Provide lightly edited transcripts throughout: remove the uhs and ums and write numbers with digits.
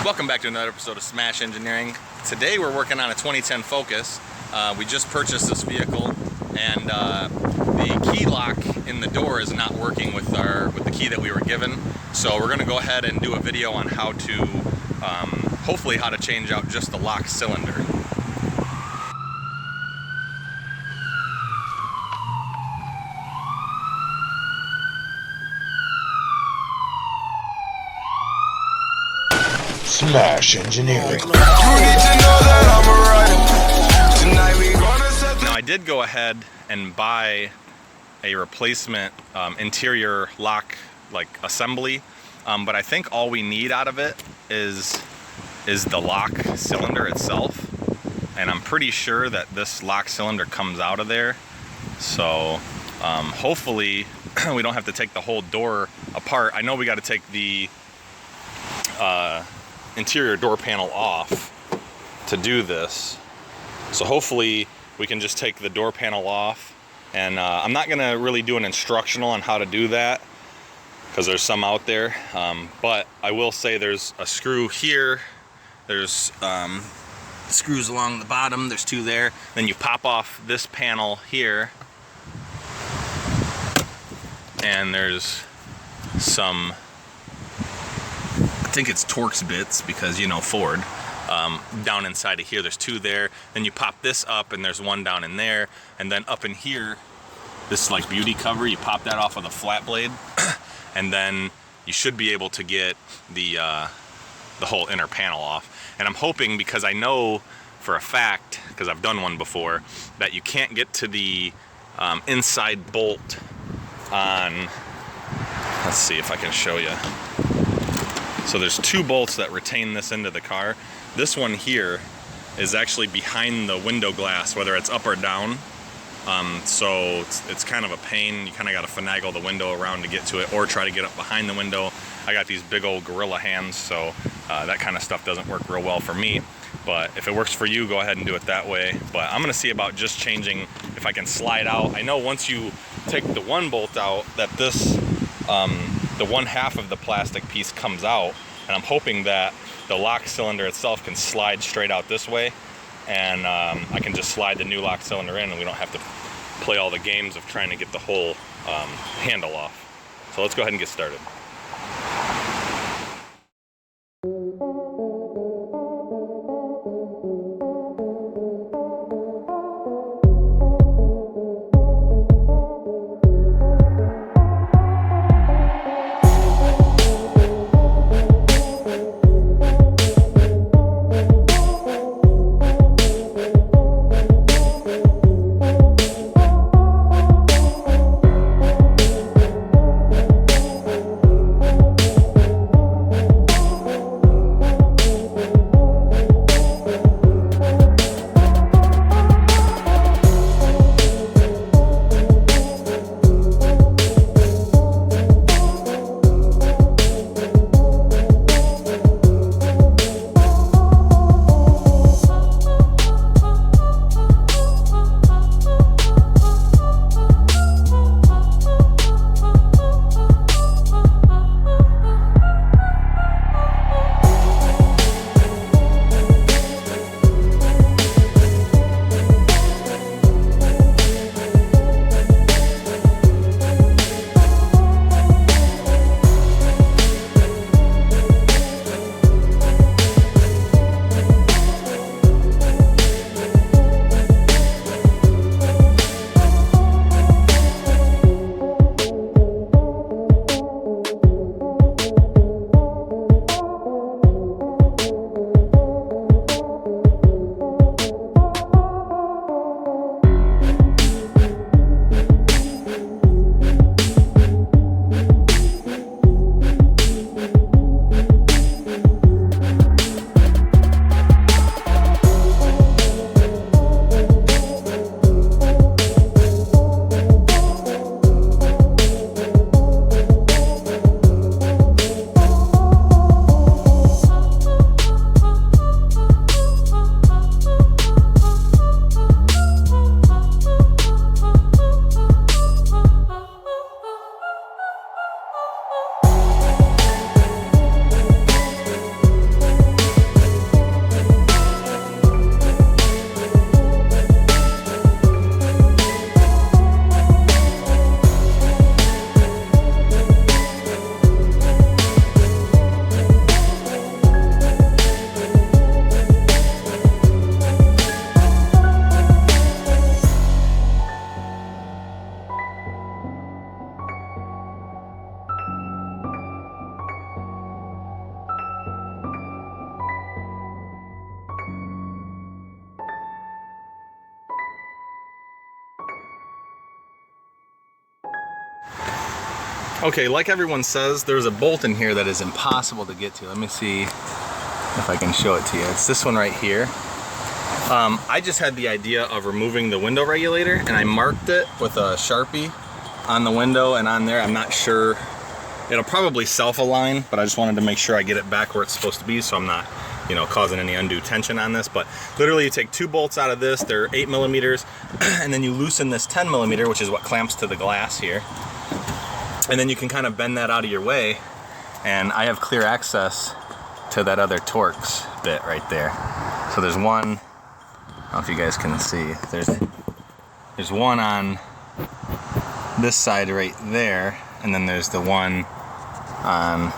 Welcome back to another episode of Smash Engineering. Today we're working on a 2010 Focus. We just purchased this vehicle, and the key lock in the door is not working with the key that we were given. So we're going to go ahead and do a video on how to, hopefully how to change out just the lock cylinder. Smash Engineering. Now I did go ahead and buy a replacement interior lock assembly, but I think all we need out of it is the lock cylinder itself, and I'm pretty sure that this lock cylinder comes out of there. So hopefully we don't have to take the whole door apart. I know we got to take the interior door panel off to do this, so hopefully we can just take the door panel off. And I'm not gonna really do an instructional on how to do that because there's some out there, but I will say there's a screw here, there's screws along the bottom, there's two there, then you pop off this panel here, and there's some, I think it's Torx bits because, you know, Ford, down inside of here. There's two there. Then you pop this up and there's one down in there. And then up in here, this like beauty cover, you pop that off with a flat blade and then you should be able to get the whole inner panel off. And I'm hoping, because I know for a fact, because I've done one before, that you can't get to the inside bolt on, let's see if I can show you. So there's two bolts that retain this into the car. This one here is actually behind the window glass, whether it's up or down. So it's kind of a pain. You kind of got to finagle the window around to get to it, or try to get up behind the window. I got these big old gorilla hands, so that kind of stuff doesn't work real well for me. But if it works for you, go ahead and do it that way. But I'm gonna see about just changing if I can slide out. I know once you take the one bolt out, that this the one half of the plastic piece comes out, and I'm hoping that the lock cylinder itself can slide straight out this way, and I can just slide the new lock cylinder in, and we don't have to play all the games of trying to get the whole handle off. So let's go ahead and get started. Okay, like everyone says, there's a bolt in here that is impossible to get to. Let me see if I can show it to you. It's this one right here. I just had the idea of removing the window regulator, and I marked it with a Sharpie on the window and on there. I'm not sure. It'll probably self-align, but I just wanted to make sure I get it back where it's supposed to be so I'm not, you know, causing any undue tension on this. But literally you take 2 bolts out of this, they're 8 millimeters, and then you loosen this 10 millimeter, which is what clamps to the glass here. And then you can kind of bend that out of your way, and I have clear access to that other Torx bit right there. So there's one, I don't know if you guys can see, there's one on this side right there, and then there's the one on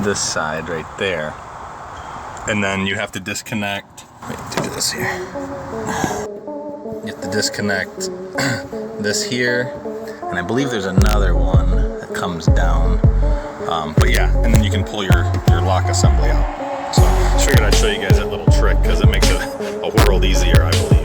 this side right there. And then you have to disconnect, wait, do this here. You have to disconnect this here, and I believe there's another one that comes down. But yeah, and then you can pull your lock assembly out. So just figured I'd show you guys that little trick because it makes it a world easier, I believe.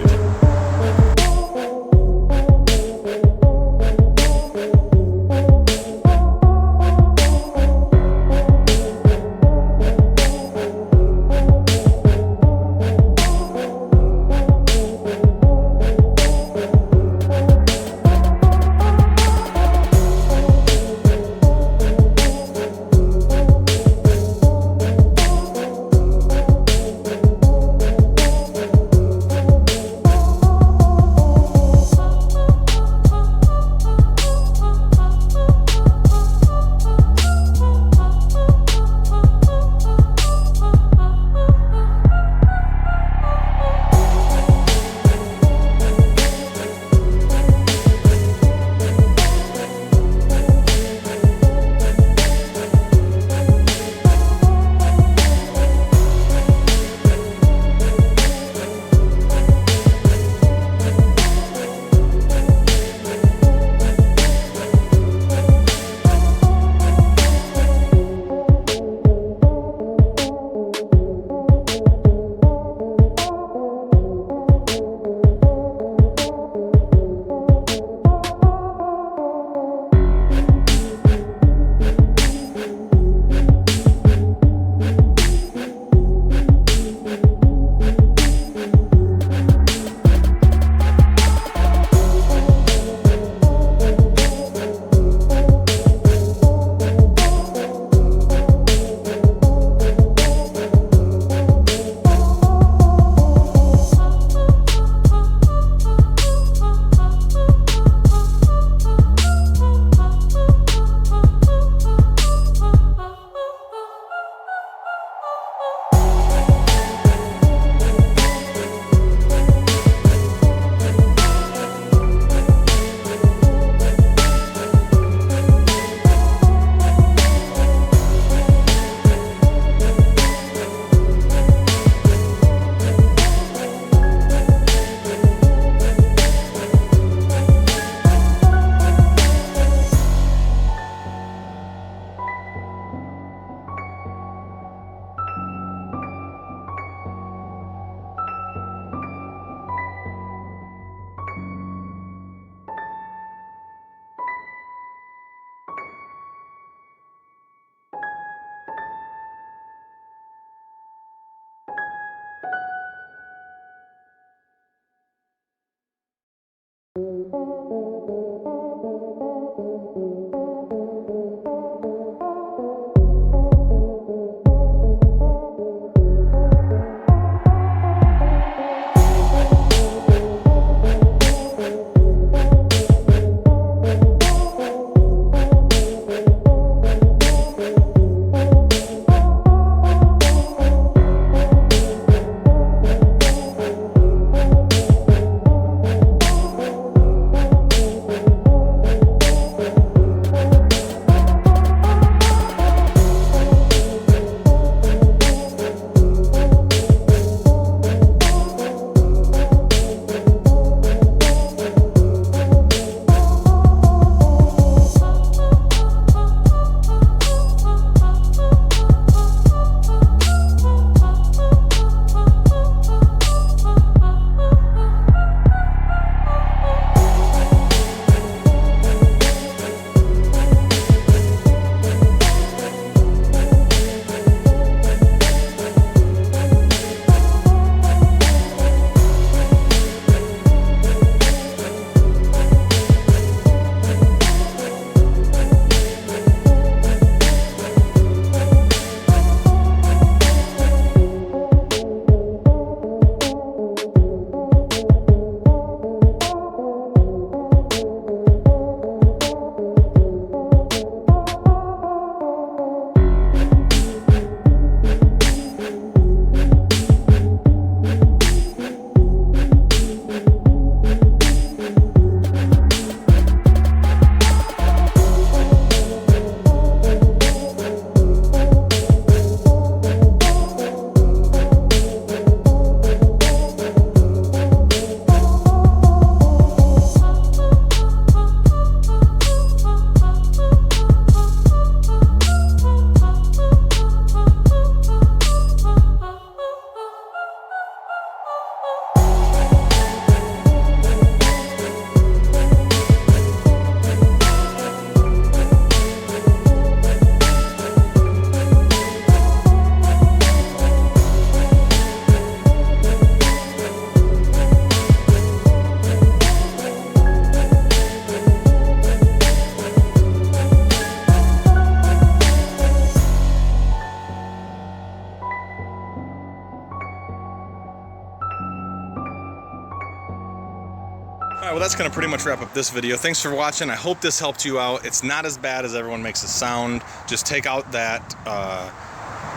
that's going to pretty much wrap up this video. Thanks for watching. I hope this helped you out. It's not as bad as everyone makes it sound. Just take out that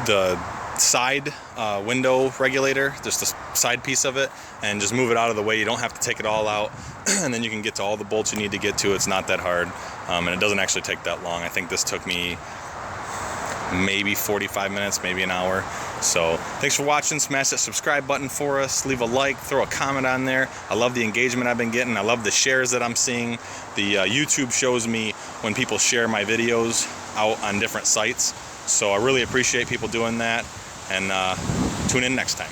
the side window regulator, just the side piece of it, and just move it out of the way. You don't have to take it all out, and then you can get to all the bolts you need to get to. It's not that hard, and it doesn't actually take that long. I think this took me maybe 45 minutes, maybe an hour. So thanks for watching. Smash that subscribe button for us, leave a like, throw a comment on there. I love the engagement I've been getting. I love the shares that I'm seeing. The YouTube shows me when people share my videos out on different sites, so I really appreciate people doing that. And tune in next time.